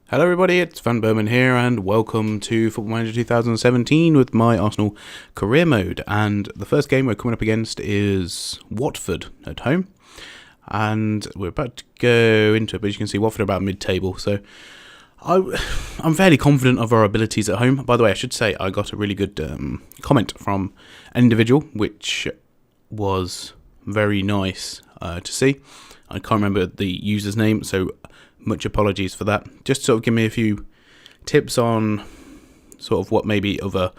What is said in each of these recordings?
Hello everybody, it's vanburman here and welcome to Football Manager 2017 with my Arsenal career mode. And the first game we're coming up against is Watford at home. And we're about to go into it, but as you can see Watford are about mid-table. So I'm fairly confident of our abilities at home. By the way, I should say I got a really good comment from an individual, which was very nice to see. I can't remember the user's name, so much apologies for that. Just sort of give me a few tips on sort of what maybe other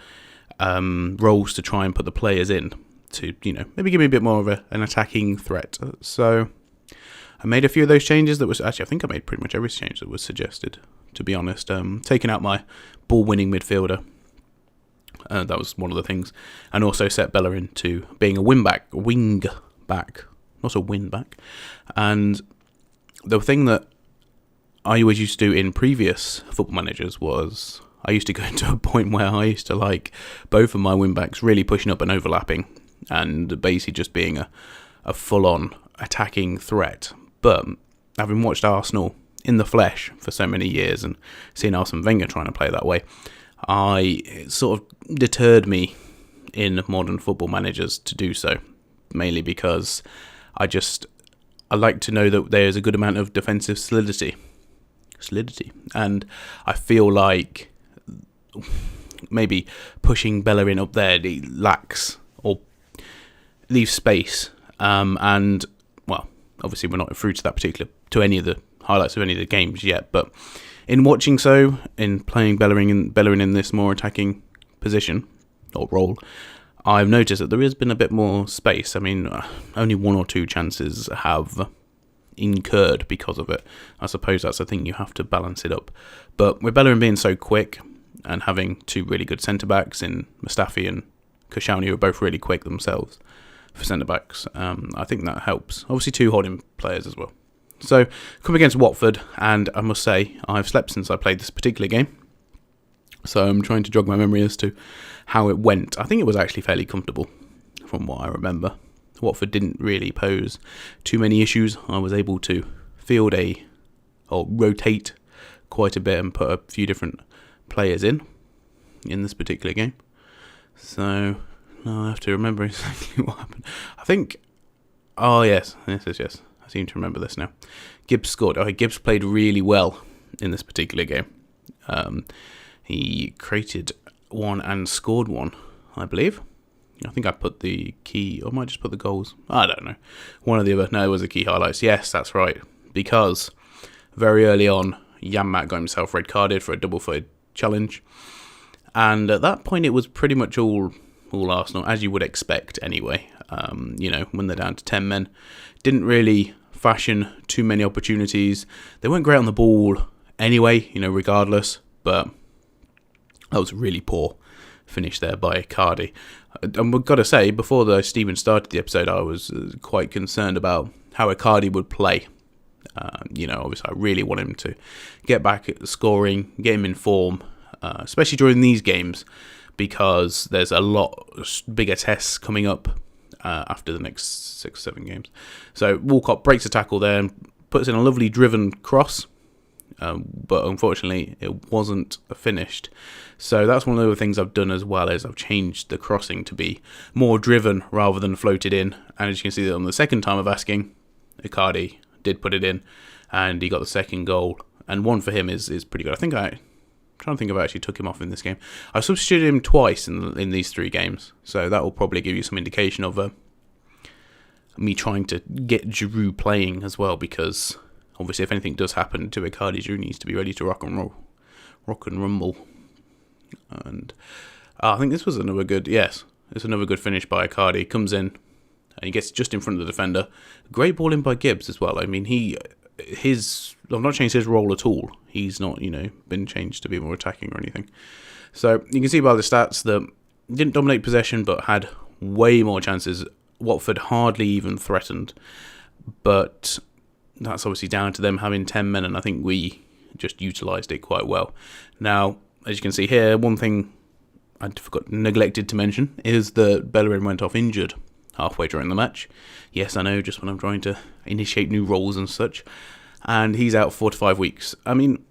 roles to try and put the players in to, maybe give me a bit more of an attacking threat. So I made a few of those changes I think I made pretty much every change that was suggested, to be honest. Taking out my ball-winning midfielder. That was one of the things. And also set Bellerin to being a wing back, not a win back. And the thing that I always used to do in previous Football Managers was I used to go into a point where I used to like both of my wing-backs really pushing up and overlapping and basically just being a full-on attacking threat. But having watched Arsenal in the flesh for so many years and seeing Arsene Wenger trying to play that way, it sort of deterred me in modern Football Managers to do so, mainly because I like to know that there's a good amount of defensive solidity, and I feel like maybe pushing Bellerin up there lacks or leaves space, and well, obviously we're not through to any of the highlights of any of the games yet, but in playing Bellerin in this more attacking position or role, I've noticed that there has been a bit more space. I mean, only one or two chances have incurred because of it. I suppose that's the thing, you have to balance it up. But with Bellerin being so quick and having two really good centre-backs in Mustafi and Koscielny, who are both really quick themselves for centre-backs, I think that helps. Obviously two holding players as well. So, come against Watford, and I must say, I've slept since I played this particular game. So I'm trying to jog my memory as to how it went. I think it was actually fairly comfortable from what I remember. Watford didn't really pose too many issues. I was able to rotate quite a bit and put a few different players in this particular game. So now I have to remember exactly what happened. I think, yes. I seem to remember this now. Gibbs scored. Gibbs played really well in this particular game. He created one and scored one, I believe. I think I put the key, or I might just put the goals. I don't know. One or the other. No, it was the key highlights. Yes, that's right. Because very early on, Janmaat got himself red carded for a double-footed challenge. And at that point, it was pretty much all Arsenal, as you would expect anyway. When they're down to 10 men. Didn't really fashion too many opportunities. They weren't great on the ball anyway, regardless. But that was a really poor finish there by Icardi. And we've got to say, before Steve even started the episode, I was quite concerned about how Icardi would play. Obviously I really want him to get back at scoring, get him in form, especially during these games, because there's a lot bigger tests coming up after the next 6-7 games. So Walcott breaks a tackle there and puts in a lovely driven cross. But unfortunately it wasn't finished. So that's one of the things I've done as well, is I've changed the crossing to be more driven rather than floated in. And as you can see, that on the second time of asking, Icardi did put it in and he got the second goal. And one for him is pretty good. I'm trying to think if I actually took him off in this game. I substituted him twice in these 3 games, so that will probably give you some indication of me trying to get Giroud playing as well, because obviously, if anything does happen to Icardi, Giroud needs to be ready to rock and rumble. And I think this was another good, it's another good finish by Icardi. Comes in, and he gets just in front of the defender. Great ball in by Gibbs as well. I mean, I've not changed his role at all. He's not, been changed to be more attacking or anything. So you can see by the stats that didn't dominate possession, but had way more chances. Watford hardly even threatened, but that's obviously down to them having 10 men, and I think we just utilised it quite well. Now, as you can see here, one thing I neglected to mention is that Bellerin went off injured halfway during the match. Yes, I know, just when I'm trying to initiate new roles and such. And he's out 4 to 5 weeks. I mean,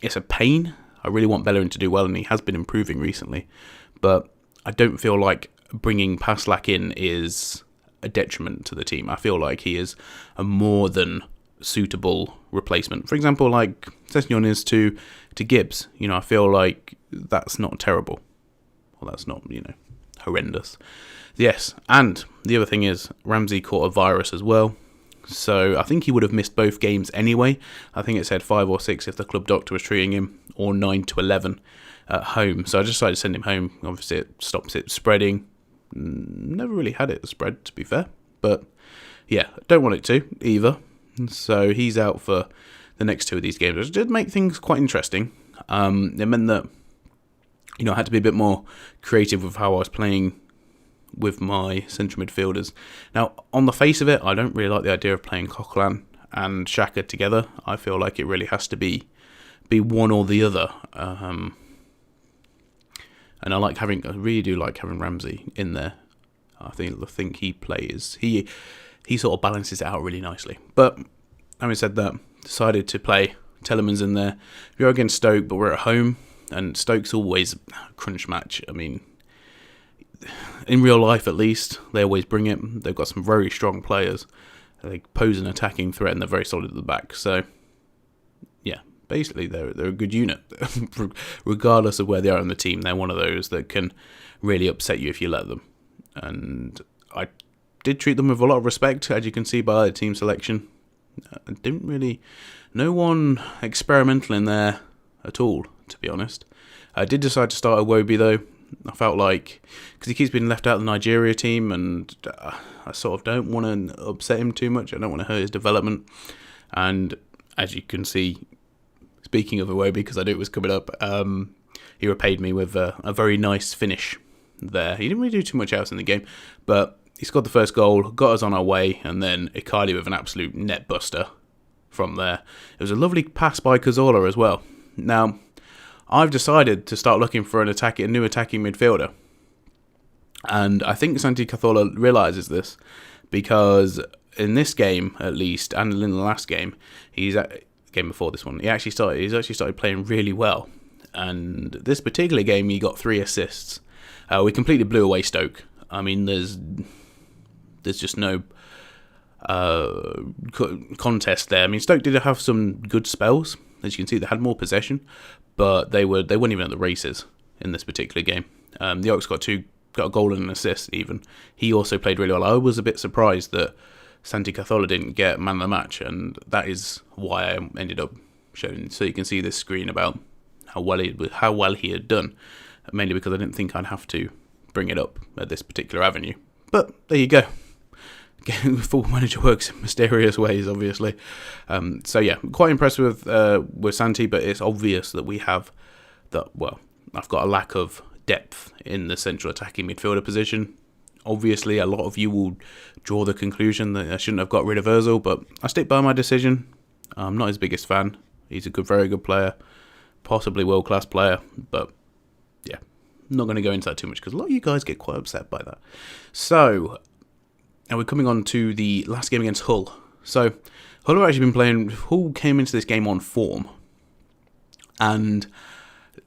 it's a pain. I really want Bellerin to do well, and he has been improving recently. But I don't feel like bringing Paslak in is a detriment to the team. I feel like he is a more than suitable replacement. For example, like Sessegnon is to Gibbs. I feel like that's not terrible. Well, that's not, horrendous. Yes, and the other thing is Ramsey caught a virus as well. So I think he would have missed both games anyway. I think it said 5 or 6 if the club doctor was treating him, or 9 to 11 at home. So I just decided to send him home. Obviously, it stops it spreading. Never really had it spread, to be fair. But yeah, don't want it to either. So he's out for the next 2 of these games, which did make things quite interesting. It meant that I had to be a bit more creative with how I was playing with my central midfielders. Now, on the face of it, I don't really like the idea of playing Coquelin and Xhaka together. I feel like it really has to be one or the other. And I really do like having Ramsey in there. I think he plays. He sort of balances it out really nicely. But having said that, decided to play Telemans in there. We are against Stoke, but we're at home, and Stoke's always a crunch match. I mean, in real life at least, they always bring it. They've got some very strong players. They pose an attacking threat, and they're very solid at the back. So, yeah, basically they're a good unit. Regardless of where they are in the team, they're one of those that can really upset you if you let them. And I did treat them with a lot of respect, as you can see by the team selection. No one experimental in there at all, to be honest. I did decide to start Iwobi though. I felt like, because he keeps being left out of the Nigeria team, and I sort of don't want to upset him too much. I don't want to hurt his development. And as you can see, speaking of Iwobi, because I knew it was coming up, he repaid me with a very nice finish there. He didn't really do too much else in the game, but he scored the first goal, got us on our way, and then Icardi with an absolute net buster from there. It was a lovely pass by Cazorla as well. Now, I've decided to start looking for a new attacking midfielder. And I think Santi Cazorla realises this, because in this game, at least, and in the last game, game before this one, he's actually started playing really well. And this particular game, he got 3 assists. We completely blew away Stoke. I mean, there's just no contest there. I mean, Stoke did have some good spells. As you can see, they had more possession, but they weren't even at the races in this particular game. The Oaks got a goal and an assist even. He also played really well. I was a bit surprised that Santi Cazorla didn't get man of the match, and that is why I ended up showing. So you can see this screen about how well he had done, mainly because I didn't think I'd have to bring it up at this particular avenue. But there you go. Football Manager works in mysterious ways, obviously. So yeah, quite impressed with Santi, but it's obvious that I've got a lack of depth in the central attacking midfielder position. Obviously, a lot of you will draw the conclusion that I shouldn't have got rid of Ozil, but I stick by my decision. I'm not his biggest fan. He's a very good player, possibly world-class player, but yeah, I'm not going to go into that too much because a lot of you guys get quite upset by that. So, and we're coming on to the last game against Hull. So, Hull have actually been playing. Hull came into this game on form, and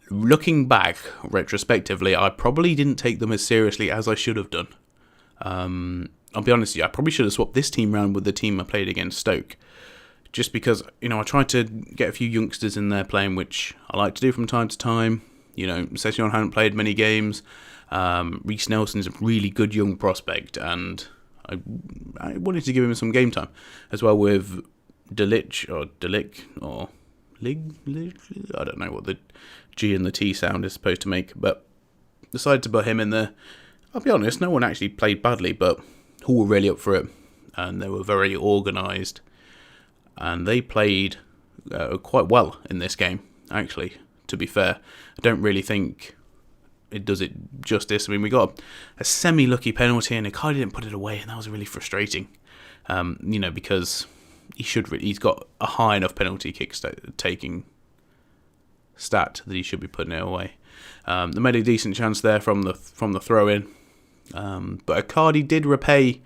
looking back retrospectively, I probably didn't take them as seriously as I should have done. I'll be honest with you, I probably should have swapped this team around with the team I played against Stoke. Just because, I tried to get a few youngsters in there playing, which I like to do from time to time. Sessegnon hadn't played many games. Reece Nelson's a really good young prospect, and I wanted to give him some game time. As well with Delic, or Lig, I don't know what the G and the T sound is supposed to make, but decided to put him in there. I'll be honest, no one actually played badly, but Hull were really up for it, and they were very organised, and they played quite well in this game, actually, to be fair. I don't really think it does it justice. I mean, we got a semi-lucky penalty, and Icardi didn't put it away, and that was really frustrating, because he's got a high enough penalty kick taking stat that he should be putting it away. They made a decent chance there from the throw in, but Icardi did repay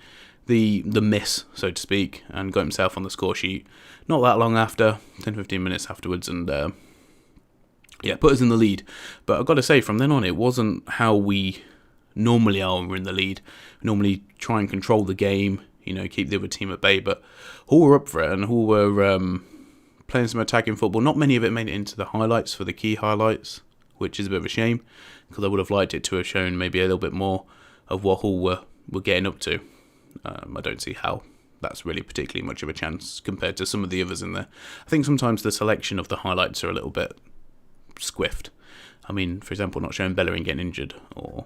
the miss, so to speak, and got himself on the score sheet not that long after, 10-15 minutes afterwards, and yeah, put us in the lead. But I've got to say, from then on, it wasn't how we normally are when we're in the lead. We normally try and control the game, keep the other team at bay. But Hull were up for it, and Hull were playing some attacking football. Not many of it made it into the highlights, for the key highlights, which is a bit of a shame, because I would have liked it to have shown maybe a little bit more of what Hull were getting up to. I don't see how that's really particularly much of a chance compared to some of the others in there. I think sometimes the selection of the highlights are a little bit squiffed. I mean, for example, not showing Bellerin getting injured, or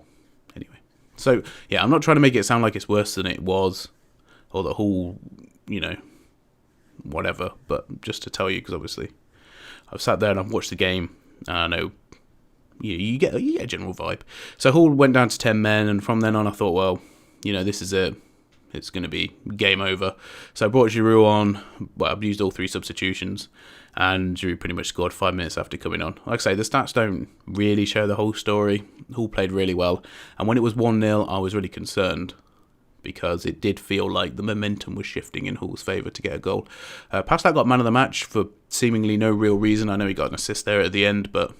anyway. So, yeah, I'm not trying to make it sound like it's worse than it was, or the Hull, whatever, but just to tell you, because obviously I've sat there and I've watched the game, and I know you get a general vibe. So Hull went down to 10 men, and from then on I thought, well, this is it. It's going to be game over. So I brought Giroud on. Well, I've used all 3 substitutions, and Giroud pretty much scored 5 minutes after coming on. Like I say, the stats don't really show the whole story. Hull played really well, and when it was 1-0, I was really concerned, because it did feel like the momentum was shifting in Hull's favour to get a goal. Pascal got man of the match for seemingly no real reason. I know he got an assist there at the end, but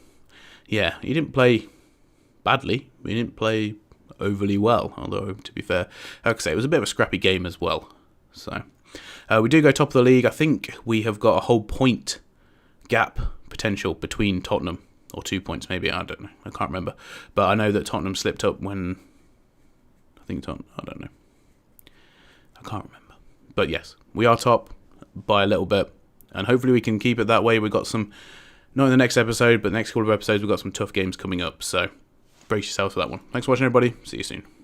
yeah, he didn't play badly. He didn't play overly well, although, to be fair, like I say, it was a bit of a scrappy game as well. So we do go top of the league. I think we have got a whole point gap potential between Tottenham, or 2 points maybe, I don't know, I can't remember, but I know that Tottenham slipped up when I don't know, I can't remember, but yes, we are top by a little bit, and hopefully we can keep it that way. We've got some, not in the next episode, but the next couple of episodes we've got some tough games coming up, so brace yourselves for that one. Thanks for watching, everybody. See you soon.